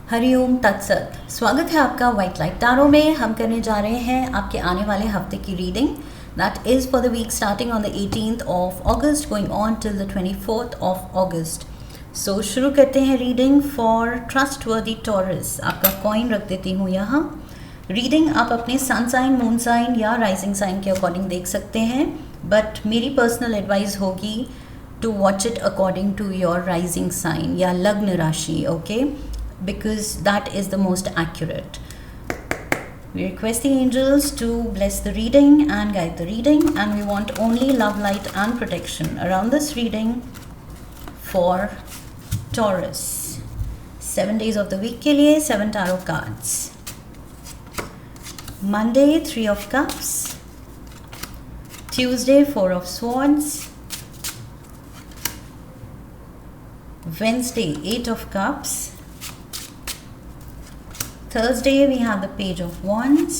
हरिओम तत्सत। स्वागत है आपका वाइट लाइट टैरो में। हम करने जा रहे हैं आपके आने वाले हफ्ते की reading that is for the week starting on the 18th of August going on till the 24th of August. So शुरू करते हैं रीडिंग फॉर ट्रस्टवर्दी टॉरस। आपका कॉइन रख देती हूँ यहाँ। रीडिंग आप अपने सन साइन, मून साइन या राइजिंग साइन के अकॉर्डिंग देख सकते हैं, बट मेरी पर्सनल एडवाइस होगी to watch it according to your rising sign या लग्न राशि, okay, because that is the most accurate. We request the angels to bless the reading and guide the reading, and we want only love, light and protection around this reading for Taurus. 7 days of the week के लिए 7 tarot cards. Monday 3 of cups, Tuesday 4 of swords, Wednesday 8 of cups, Thursday we have the Page of Wands,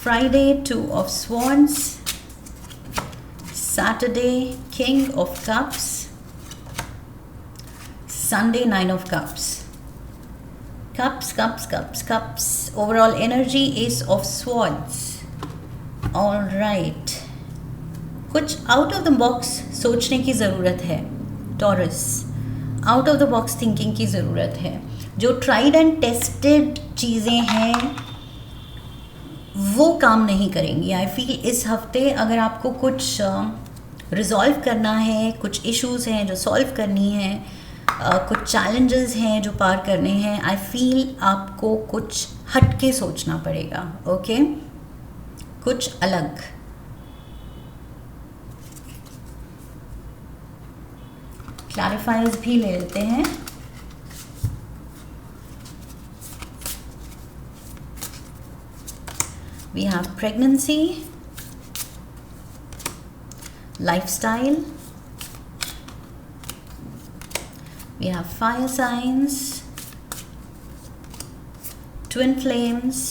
Friday 2 of Swords, Saturday King of Cups, Sunday 9 of Cups. Cups, cups, cups, cups. Overall energy Ace of Swords. All right. कुछ out of the box सोचने की ज़रूरत है taurus. Out of the box thinking की ज़रूरत है। जो tried and tested चीज़ें हैं वो काम नहीं करेंगी। आई फील इस हफ्ते अगर आपको कुछ रिजॉल्व करना है, कुछ इश्यूज़ हैं जो सॉल्व करनी है, कुछ चैलेंजेस हैं जो पार करने हैं, आई फील आपको कुछ हटके सोचना पड़ेगा, ओके, कुछ अलग। क्लैरिफायर्स भी ले लेते हैं। We have pregnancy, lifestyle, we have fire signs, twin flames,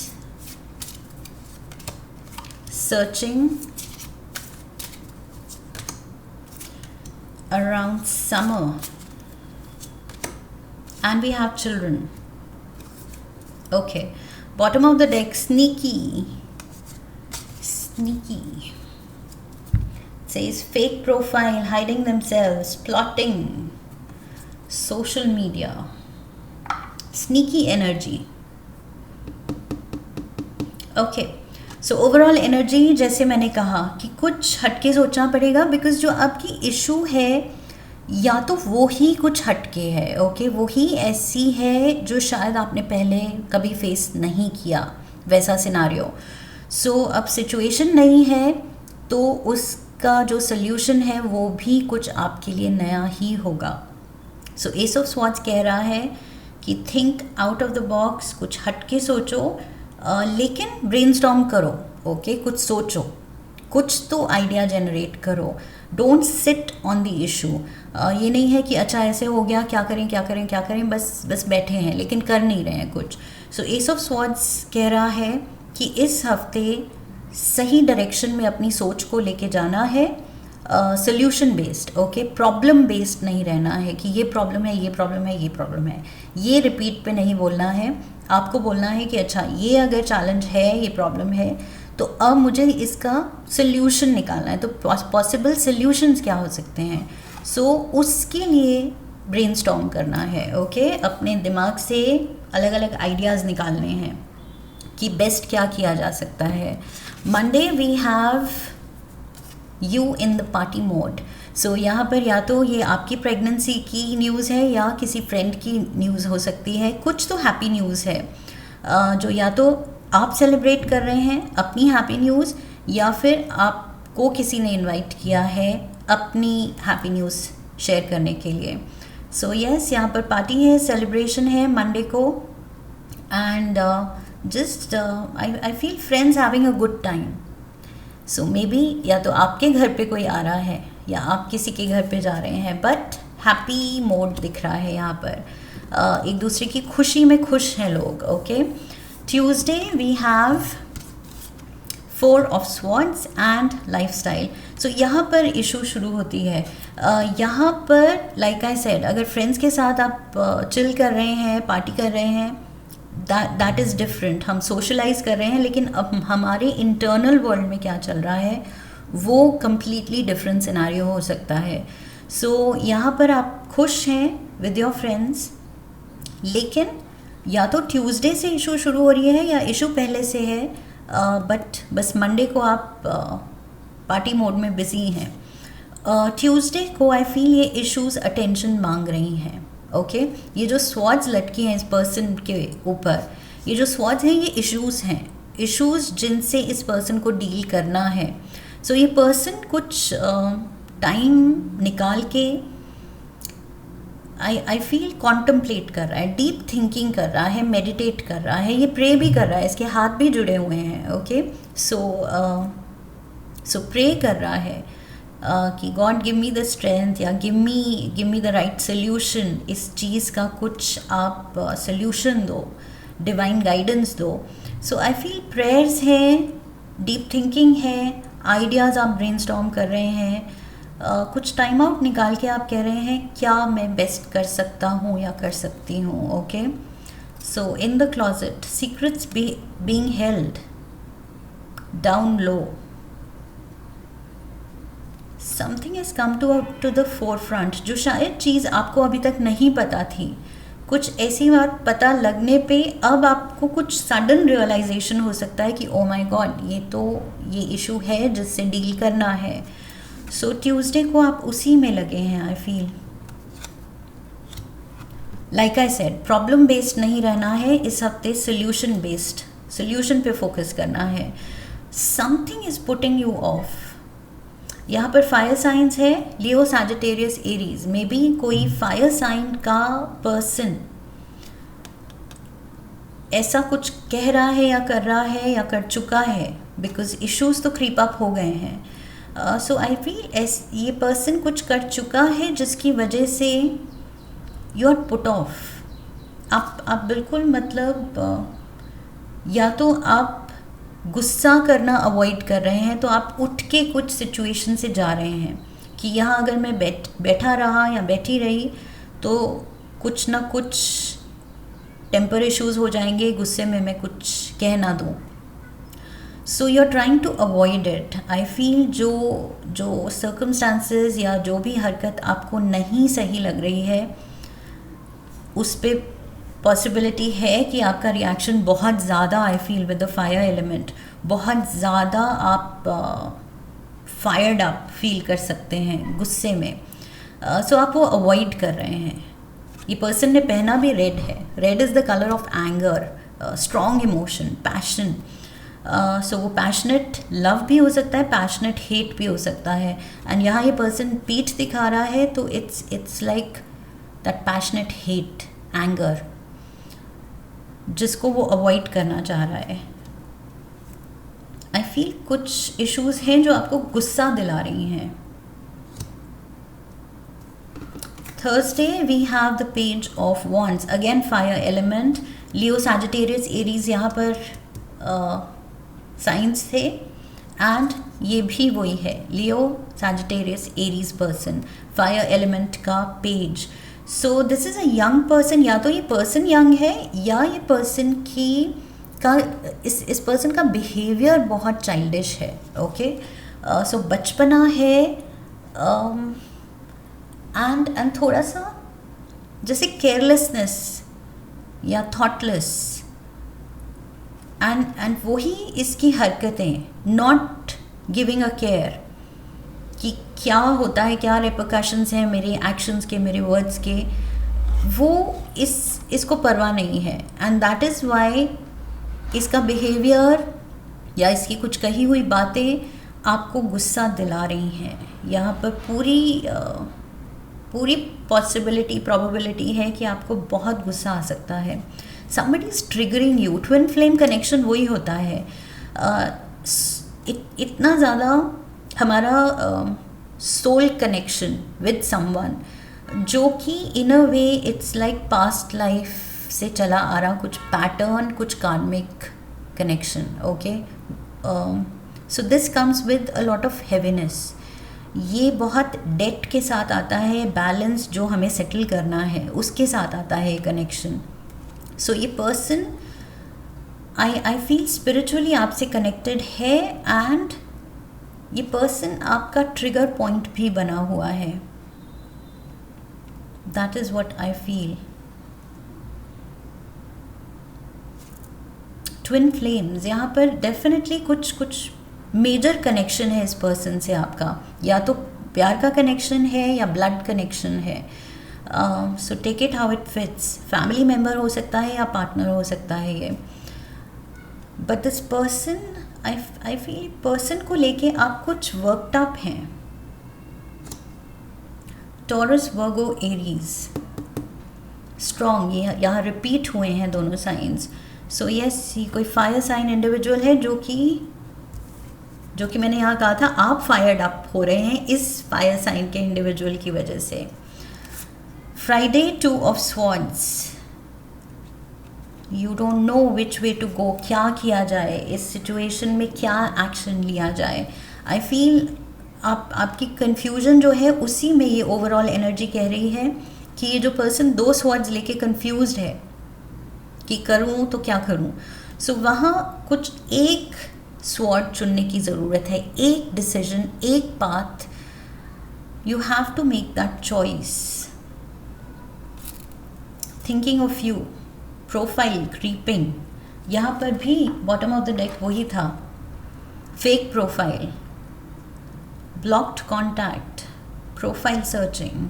searching, around summer, and we have children. Okay, bottom of the deck, sneaky. Sneaky. It says fake profile, hiding themselves, plotting, social media, sneaky energy. Okay, so overall energy जैसे मैंने कहा कि कुछ हटके सोचना पड़ेगा, because जो आपकी इशू है या तो वो ही कुछ हटके है, ओके, वो ही ऐसी है जो शायद आपने पहले कभी फेस नहीं किया, वैसा सिनारियो। सो अब सिचुएशन नहीं है तो उसका जो सल्यूशन है वो भी कुछ आपके लिए नया ही होगा। सो एस ऑफ स्वॉर्ड्स कह रहा है कि think out of the box, कुछ हटके सोचो, लेकिन ब्रेनस्टॉर्म करो, ओके, कुछ सोचो, कुछ तो आइडिया जनरेट करो। Don't sit on the issue. ये नहीं है कि अच्छा ऐसे हो गया, क्या करें क्या करें क्या करें, बस बैठे हैं लेकिन कर नहीं रहे हैं कुछ। सो एस ऑफ स्वॉर्ड्स कह रहा है कि इस हफ्ते सही डायरेक्शन में अपनी सोच को लेके जाना है, solution based, okay, problem based नहीं रहना है कि ये प्रॉब्लम है, ये प्रॉब्लम है, ये प्रॉब्लम है, ये रिपीट पे नहीं बोलना है। आपको बोलना है कि अच्छा ये अगर चैलेंज है, ये प्रॉब्लम है, तो अब मुझे इसका सॉल्यूशन निकालना है, तो पॉसिबल सॉल्यूशंस क्या हो सकते हैं। सो उसके लिए ब्रेनस्टॉर्म करना है, ओके, अपने दिमाग से अलग अलग आइडियाज़ निकालने हैं कि बेस्ट क्या किया जा सकता है। Monday we have you in the party mode. So यहाँ पर या तो ये आपकी प्रेगनेंसी की न्यूज़ है या किसी फ्रेंड की न्यूज़ हो सकती है। कुछ तो हैप्पी न्यूज़ है जो या तो आप सेलिब्रेट कर रहे हैं अपनी हैप्पी न्यूज़, या फिर आपको किसी ने इनवाइट किया है अपनी हैप्पी न्यूज़ शेयर करने के लिए। सो यस, यहाँ पर पार्टी है, सेलिब्रेशन है मंडे को, and just I feel friends having a good time. So maybe या तो आपके घर पे कोई आ रहा है या आप किसी के घर पे जा रहे हैं, बट हैप्पी मोड दिख रहा है यहाँ पर। एक दूसरे की खुशी में खुश हैं लोग, okay. Tuesday we have 4 of Swords and lifestyle. So यहाँ पर इशू शुरू होती है। यहाँ पर लाइक आई सेड, अगर फ्रेंड्स के साथ आप चिल कर रहे हैं, पार्टी कर रहे हैं, दैट इज़ डिफरेंट, हम सोशलाइज कर रहे हैं, लेकिन अब हमारे इंटरनल वर्ल्ड में क्या चल रहा है वो कम्प्लीटली डिफरेंट सिनेरियो हो सकता है। सो यहाँ पर आप खुश हैं विद योर फ्रेंड्स, लेकिन या तो ट्यूसडे से इशू शुरू हो रही है या इशू पहले से है, बट बस मंडे को आप पार्टी मोड में बिजी हैं। ट्यूसडे को आई फील ये इश्यूज अटेंशन मांग रही हैं। ओके, ये जो स्वॉर्ड्स लटकी हैं इस पर्सन के ऊपर, ये जो स्वॉर्ड्स हैं ये इश्यूज हैं, इश्यूज जिनसे इस पर्सन को डील करना है। सो ये पर्सन कुछ टाइम निकाल के आई फील कॉन्टम्पलेट कर रहा है, डीप थिंकिंग कर रहा है, मेडिटेट कर रहा है, ये प्रे भी कर रहा है, इसके हाथ भी जुड़े हुए हैं। ओके, सो प्रे कर रहा है कि God give me the strength, या give me the right solution, इस चीज़ का कुछ आप सोल्यूशन दो, डिवाइन गाइडेंस दो। सो आई फील प्रेयर्स हैं, डीप थिंकिंग है, आइडियाज़ आप ब्रेनस्टॉर्म कर रहे हैं, कुछ टाइम आउट निकाल के आप कह रहे हैं क्या मैं बेस्ट कर सकता हूँ या कर सकती हूँ। Okay, so in the closet secrets being held down low, something has come to the forefront, जो शायद चीज़ आपको अभी तक नहीं पता थी, कुछ ऐसी बात पता लगने पे अब आपको कुछ सडन रियलाइजेशन हो सकता है कि ओ माय गॉड, ये इशू है जिससे डील करना है। सो ट्यूसडे को आप उसी में लगे हैं। I feel like I said, problem based नहीं रहना है इस हफ्ते, सोल्यूशन बेस्ड, सोल्यूशन पे फोकस करना है। Something is putting you of. यहाँ पर फायर साइंस है, Leo, Sagittarius, Aries, may be कोई फायर साइन का पर्सन ऐसा कुछ कह रहा है या कर रहा है या कर चुका है, बिकॉज इश्यूज तो क्रीप अप हो गए हैं। सो आई फील ये पर्सन कुछ कर चुका है जिसकी वजह से यू आर पुट ऑफ। आप बिल्कुल मतलब या तो आप गुस्सा करना अवॉइड कर रहे हैं, तो आप उठ के कुछ सिचुएशन से जा रहे हैं कि यहाँ अगर मैं बैठा रहा या बैठी रही तो कुछ ना कुछ टेम्पर इश्यूज हो जाएंगे, गुस्से में मैं कुछ कह ना दूँ। So you are trying to avoid it. I feel जो सर्कमस्टांसेस या जो भी हरकत आपको नहीं सही लग रही है उस पर पॉसिबिलिटी है कि आपका रिएक्शन बहुत ज़्यादा, I feel with the fire element, बहुत ज़्यादा आप फायर्ड अप फील कर सकते हैं गुस्से में। सो आप वो अवॉइड कर रहे हैं। ये पर्सन ने पहना भी रेड है, red is the colour of anger, strong emotion, passion. So वो पैशनेट लव भी हो सकता है, पैशनेट हेट भी हो सकता है। एंड यहाँ ये पर्सन पीठ दिखा रहा है, तो it's like that passionate hate, anger, जिसको वो अवॉइड करना चाह रहा है। आई फील कुछ इश्यूज हैं जो आपको गुस्सा दिला रही हैं। Thursday we have the page of wands, again fire element, Leo, Sagittarius, Aries यहाँ पर साइंस थे, एंड ये भी वही है, Leo, Sagittarius, Aries person, fire element का page. So this is a young person, या तो ये पर्सन यंग है या ये पर्सन इस पर्सन का बिहेवियर बहुत चाइल्डिश है। ओके, सो बचपना है, एंड थोड़ा सा जैसे केयरलेसनेस या थॉटलेस, एंड वही इसकी हरकतें, नॉट गिविंग अ केयर कि क्या होता है, क्या रिपरकशंस हैं मेरे एक्शंस के, मेरे वर्ड्स के, वो इसको परवाह नहीं है। एंड दैट इज़ वाई इसका बिहेवियर या इसकी कुछ कही हुई बातें आपको गुस्सा दिला रही हैं। यहाँ पर पूरी पॉसिबिलिटी, प्रोबेबिलिटी है कि आपको बहुत गुस्सा आ सकता है। somebody is triggering you। Twin flame connection वही होता है, इतना ज़्यादा हमारा सोल कनेक्शन विद समवन, जो कि in a way it's like past life से चला आ रहा कुछ पैटर्न, कुछ karmic connection. Okay, so this comes with a lot of heaviness. ये बहुत डेट के साथ आता है, बैलेंस जो हमें सेटल करना है उसके साथ आता है कनेक्शन. सो ये पर्सन आई फील स्पिरिचुअली आपसे कनेक्टेड है, एंड ये पर्सन आपका ट्रिगर पॉइंट भी बना हुआ है. That is what I feel. Twin flames, यहाँ पर डेफिनेटली कुछ मेजर कनेक्शन है इस पर्सन से आपका, या तो प्यार का कनेक्शन है या ब्लड कनेक्शन है. So take it how it fits. Family member हो सकता है या पार्टनर हो सकता है ये. But this person, I feel person को लेके आप कुछ वर्कड अप हैं. टॉरस, वर्गो, एरीज, स्ट्रॉन्ग, ये यहाँ रिपीट हुए हैं दोनों साइंस. सो यस, ये कोई फायर साइन इंडिविजुअल है जो कि मैंने यहाँ कहा था आप फायर्ड अप हो रहे हैं इस फायर साइन के इंडिविजुअल की वजह से. Friday, 2 of swords. You don't know which way to go. क्या किया जाए इस सिचुएशन में, क्या एक्शन लिया जाए. आई फील आपकी कन्फ्यूजन जो है उसी में ये ओवरऑल एनर्जी कह रही है कि ये जो पर्सन 2 स्वॉर्ड्स लेके कन्फ्यूज्ड है कि करूं तो क्या करूं. सो वहाँ कुछ एक स्वॉर्ड चुनने की ज़रूरत है, एक डिसीजन, एक path. You have to make that choice. Thinking of you, profile creeping, यहाँ पर भी बॉटम ऑफ द डेक वही था. Fake profile, blocked contact, profile searching,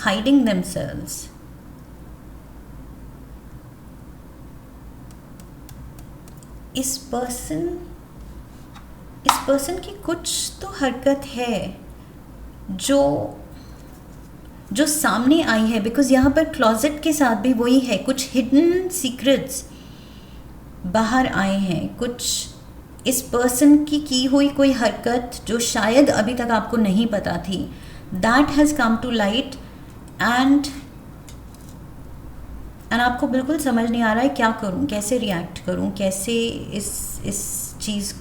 hiding themselves. इस पर्सन की कुछ तो हरकत है जो सामने आई है, बिकॉज यहाँ पर क्लॉजेट के साथ भी वही है. कुछ हिडन सीक्रेट्स बाहर आए हैं. कुछ इस पर्सन की हुई कोई हरकत जो शायद अभी तक आपको नहीं पता थी, that has come to light, and आपको बिल्कुल समझ नहीं आ रहा है क्या करूं, कैसे रिएक्ट करूं, कैसे इस चीज़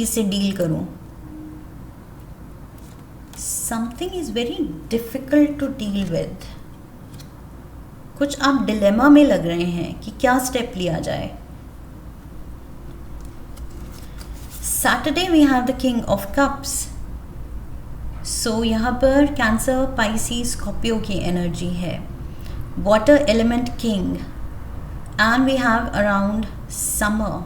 से डील करूं. Something is very difficult to deal with. कुछ आप डिलेमा में लग रहे हैं कि क्या स्टेप लिया जाए. Saturday we have the king of cups. So यहाँ पर कैंसर, पाइसी, स्कॉर्पियो की एनर्जी है. Water element king, and we have around summer.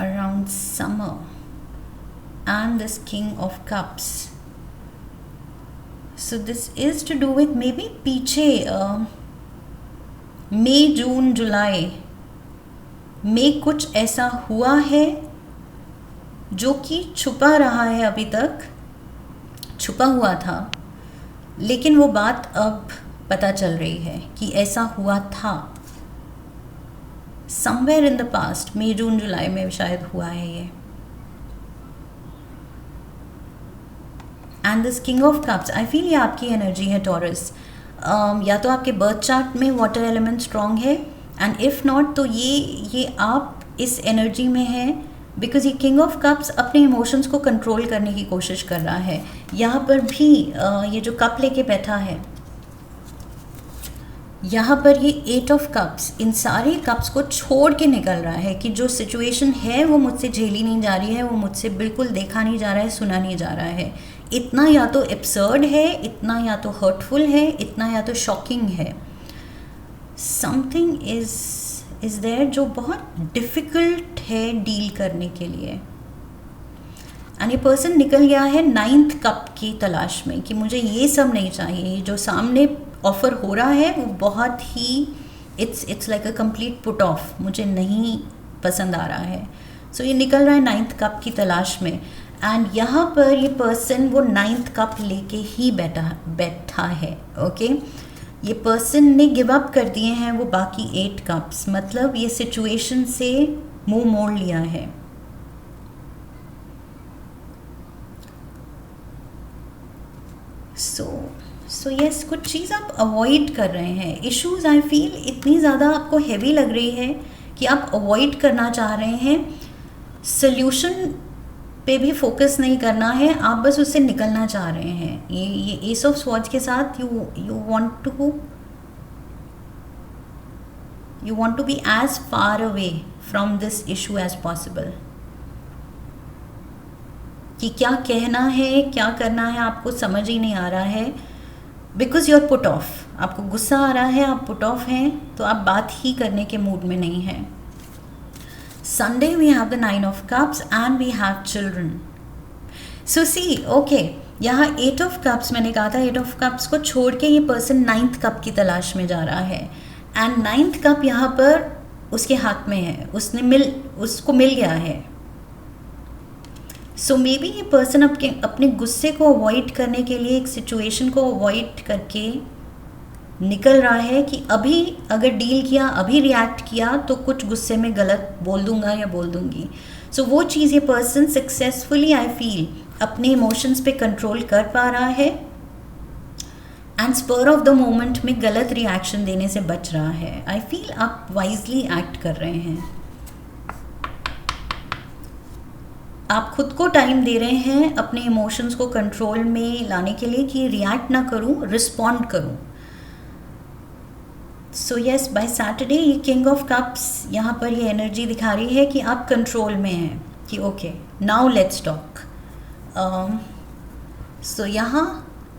Around summer and this king of cups. So this is to do with maybe पीछे मई, जून, जुलाई में कुछ ऐसा हुआ है जो कि छुपा रहा है, अभी तक छुपा हुआ था, लेकिन वो बात अब पता चल रही है कि ऐसा हुआ था. समवेयर इन द पास्ट, मई, जून, जुलाई में शायद हुआ है ये. And this king of cups, I feel ये आपकी एनर्जी है टॉरस. या तो आपके बर्थ चार्ट में वाटर एलिमेंट स्ट्रॉन्ग है, एंड इफ़ नॉट तो ये आप इस एनर्जी में है, बिकॉज ये किंग ऑफ कप्स अपने इमोशंस को कंट्रोल करने की कोशिश कर रहा है. यहाँ पर भी ये जो कप लेके बैठा है, यहाँ पर ये 8 ऑफ कप्स, इन सारे कप्स को छोड़ के निकल रहा है कि जो सिचुएशन है वो मुझसे झेली नहीं जा रही है, वो मुझसे बिल्कुल देखा नहीं जा रहा है, सुना नहीं जा रहा है. इतना या तो एब्सर्ड है, इतना या तो हर्टफुल है, इतना या तो शॉकिंग है. समथिंग इज़ देयर जो बहुत डिफ़िकल्ट है डील करने के लिए. एंड ये पर्सन निकल गया है 9th कप की तलाश में कि मुझे ये सब नहीं चाहिए, जो सामने ऑफ़र हो रहा है वो बहुत ही it's like a complete put off, मुझे नहीं पसंद आ रहा है. सो ये निकल रहा है 9th कप की तलाश में, एंड यहाँ पर ये पर्सन वो 9th कप लेके ही बैठा है. ओके, ये पर्सन ने गिव अप कर दिए हैं वो बाकी 8 कप्स, मतलब ये सिचुएशन से मुंह मोड़ लिया है. सो यस, कुछ चीज़ आप अवॉइड कर रहे हैं। इश्यूज आई फील इतनी ज़्यादा आपको हैवी लग रही है कि आप अवॉइड करना चाह रहे हैं। सल्यूशन पे भी फोकस नहीं करना है, आप बस उससे निकलना चाह रहे हैं। ये एस ऑफ स्वॉर्ड्स के साथ you want to be as far away from this issue as possible. कि क्या कहना है, क्या करना है, आपको समझ ही नहीं आ रहा है, because you are put off. आपको गुस्सा आ रहा है, आप पुट ऑफ हैं, तो आप बात ही करने के मूड में नहीं हैं। Sunday we have the 9 of Cups and we have children. So see okay, यहाँ 8 of Cups, मैंने कहा था 8 of Cups को छोड़ के ये पर्सन 9th कप की तलाश में जा रहा है, एंड 9th कप यहाँ पर उसके हाथ में है, उसको मिल गया है। सो मे बी ये पर्सन अपने गुस्से को अवॉइड करने के लिए, एक सिचुएशन को अवॉइड करके निकल रहा है कि अभी अगर डील किया, अभी रिएक्ट किया तो कुछ गुस्से में गलत बोल दूंगा या बोल दूंगी। सो वो चीज़ ये पर्सन सक्सेसफुली आई फील अपने इमोशंस पे कंट्रोल कर पा रहा है, and spur of the moment में गलत रिएक्शन देने से बच रहा है। आई फील आप वाइजली एक्ट कर रहे हैं। आप खुद को टाइम दे रहे हैं अपने इमोशंस को कंट्रोल में लाने के लिए कि रिएक्ट ना करूं, रिस्पॉन्ड करूं। सो यस, बाय सैटरडे ये किंग ऑफ कप्स यहाँ पर ये एनर्जी दिखा रही है कि आप कंट्रोल में हैं, कि ओके नाउ लेट्स टॉक। सो यहाँ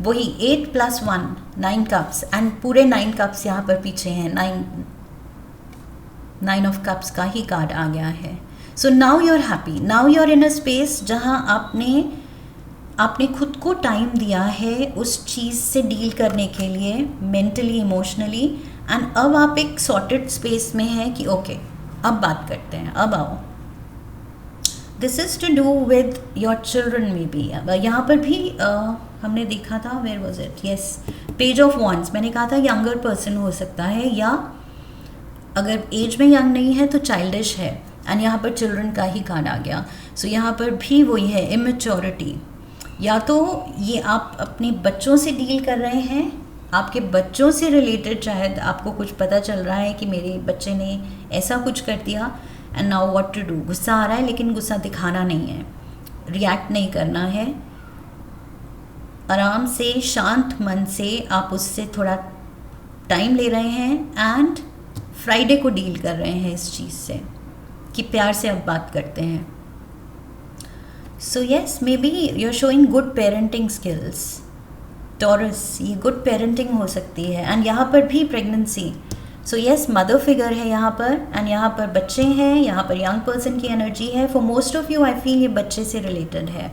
वही 8 + 1 9 कप्स, एंड पूरे 9 कप्स यहाँ पर पीछे हैं। 9 of Cups का ही कार्ड आ गया है। So now you are happy, now you are in a space जहाँ आपने खुद को टाइम दिया है उस चीज़ से डील करने के लिए, मेंटली, इमोशनली, एंड अब आप एक सॉर्टेड स्पेस में हैं कि ओके अब बात करते हैं, अब आओ। This is to do with your children maybe. यहाँ पर भी हमने देखा था, where was it, yes, page of wands. मैंने कहा था यंगर पर्सन हो सकता है, या अगर एज में यंग नहीं है तो चाइल्डिश है, एंड यहाँ पर चिल्ड्रन का ही कार्ड आ गया। सो यहाँ पर भी वही है, इमेच्योरिटी। या तो ये आप अपने बच्चों से डील कर रहे हैं, आपके बच्चों से रिलेटेड शायद आपको कुछ पता चल रहा है कि मेरे बच्चे ने ऐसा कुछ कर दिया, and now what to do. गुस्सा आ रहा है लेकिन गुस्सा दिखाना नहीं है, रिएक्ट नहीं करना है, आराम से शांत मन से आप उससे थोड़ा टाइम ले रहे हैं, एंड फ्राइडे को डील कर रहे हैं इस चीज़ से कि प्यार से अब बात करते हैं। So yes, maybe you are showing good parenting skills. Taurus, ये गुड पेरेंटिंग हो सकती है, एंड यहाँ पर भी pregnancy. So yes, mother figure है यहाँ पर, एंड यहाँ पर बच्चे हैं, यहाँ पर यंग पर्सन की एनर्जी है। For most of you I feel ये बच्चे से रिलेटेड है,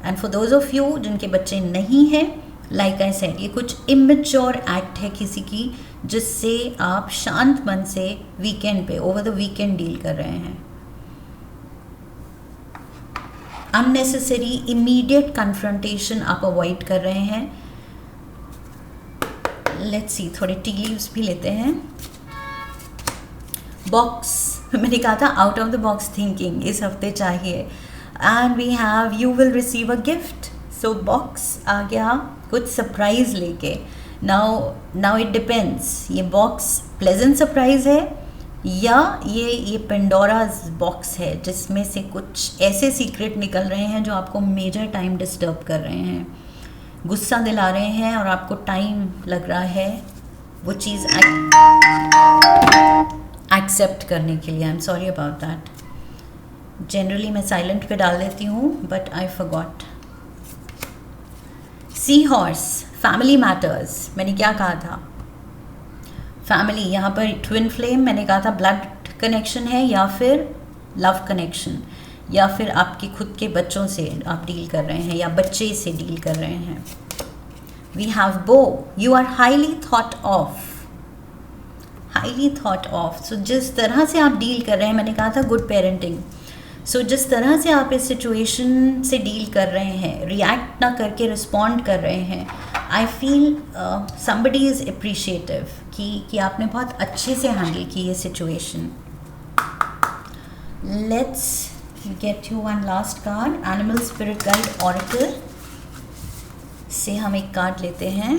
and for those of you जिनके बच्चे नहीं हैं, लाइक आई सेड, ये कुछ इमेच्योर एक्ट है किसी की, जिससे आप शांत मन से वीकेंड पे, ओवर द वीकेंड डील कर रहे हैं। अननेसेसरी इमीडिएट कन्फ्रंटेशन आप अवॉइड कर रहे हैं। लेट्स सी, थोड़े टी लीव्स भी लेते हैं। बॉक्स, मैंने कहा था out of the box thinking इस हफ्ते चाहिए, and we have you will receive a gift. So box आ गया कुछ सरप्राइज लेके। नाउ इट डिपेंड्स, ये बॉक्स प्लेजेंट सरप्राइज है या ये पेंडोराज बॉक्स है जिसमें से कुछ ऐसे सीक्रेट निकल रहे हैं जो आपको मेजर टाइम डिस्टर्ब कर रहे हैं, गुस्सा दिला रहे हैं, और आपको टाइम लग रहा है वो चीज़ एक्सेप्ट करने के लिए। I am sorry about that. Generally मैं साइलेंट पे डाल देती हूँ, but I forgot. Seahorse, family matters, मैंने क्या कहा था, फैमिली। यहाँ पर ट्विन फ्लेम, मैंने कहा था ब्लड कनेक्शन है, या फिर लव कनेक्शन, या फिर आपके खुद के बच्चों से आप डील कर रहे हैं, या बच्चे से डील कर रहे हैं। We have bow, you are highly thought of, highly thought of. So जिस तरह से आप डील कर रहे हैं, मैंने कहा था गुड पेरेंटिंग। सो जिस तरह से आप इस सिचुएशन से डील कर रहे हैं, रिएक्ट ना करके रिस्पॉन्ड कर रहे हैं, I feel somebody is appreciative कि आपने बहुत अच्छे से हैंडल की ये situation. Let's get you one last card, animal spirit guide oracle. इससे हम एक कार्ड लेते हैं।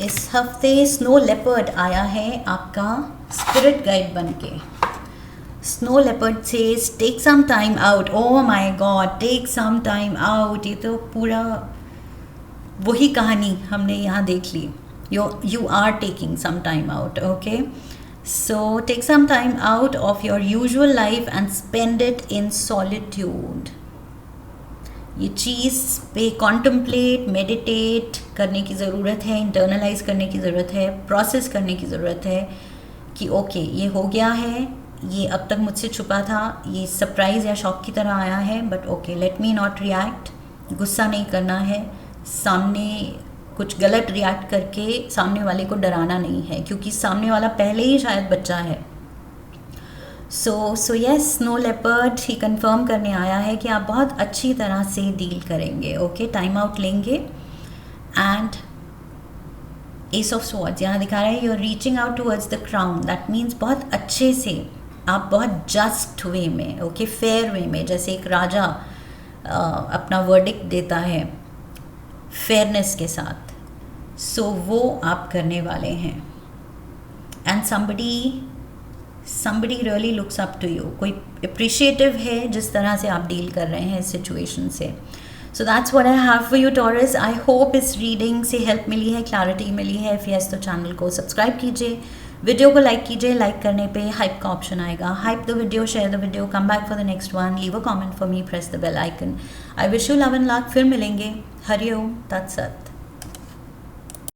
इस हफ्ते स्नो लेपर्ड आया है आपका स्पिरिट गाइड बन के। Snow leopard says take some time out. Oh my God, take some time out, ये तो पूरा वही कहानी हमने यहाँ देख ली। You are taking some time out, okay? So take some time out of your usual life and spend it in solitude. ये चीज़ पे contemplate, meditate करने की ज़रूरत है, internalize करने की ज़रूरत है, process करने की ज़रूरत है कि ओके ये हो गया है, ये अब तक मुझसे छुपा था, ये सरप्राइज़ या शॉक की तरह आया है, but okay let me not react. गुस्सा नहीं करना है, सामने कुछ गलत रिएक्ट करके सामने वाले को डराना नहीं है, क्योंकि सामने वाला पहले ही शायद बच्चा है। सो यस, स्नो लेपर्ड ही कंफर्म करने आया है कि आप बहुत अच्छी तरह से डील करेंगे, ओके? टाइम आउट लेंगे। एंड एस ऑफ स्वॉर्ड्स यहाँ दिखा रहा है, you are reaching out towards the crown. That means बहुत अच्छे से, आप बहुत जस्ट वे में, ओके, फेयर वे में, जैसे एक राजा अपना वर्डिक्ट देता है फेयरनेस के साथ, सो वो आप करने वाले हैं। And somebody really looks up to you, कोई अप्रिशिएटिव है जिस तरह से आप डील कर रहे हैं इस सिचुएशन से। So that's what I have for you Taurus. I hope इस रीडिंग से हेल्प मिली है, क्लैरिटी मिली है। इफ यस तो चैनल को सब्सक्राइब कीजिए, वीडियो को लाइक कीजिए। लाइक करने पे हाइप का ऑप्शन आएगा, hype the video, share the video, come back for the next one, leave a comment for me, press the bell icon. I wish you love and luck. फिर मिलेंगे। हरि ओम तत्सत।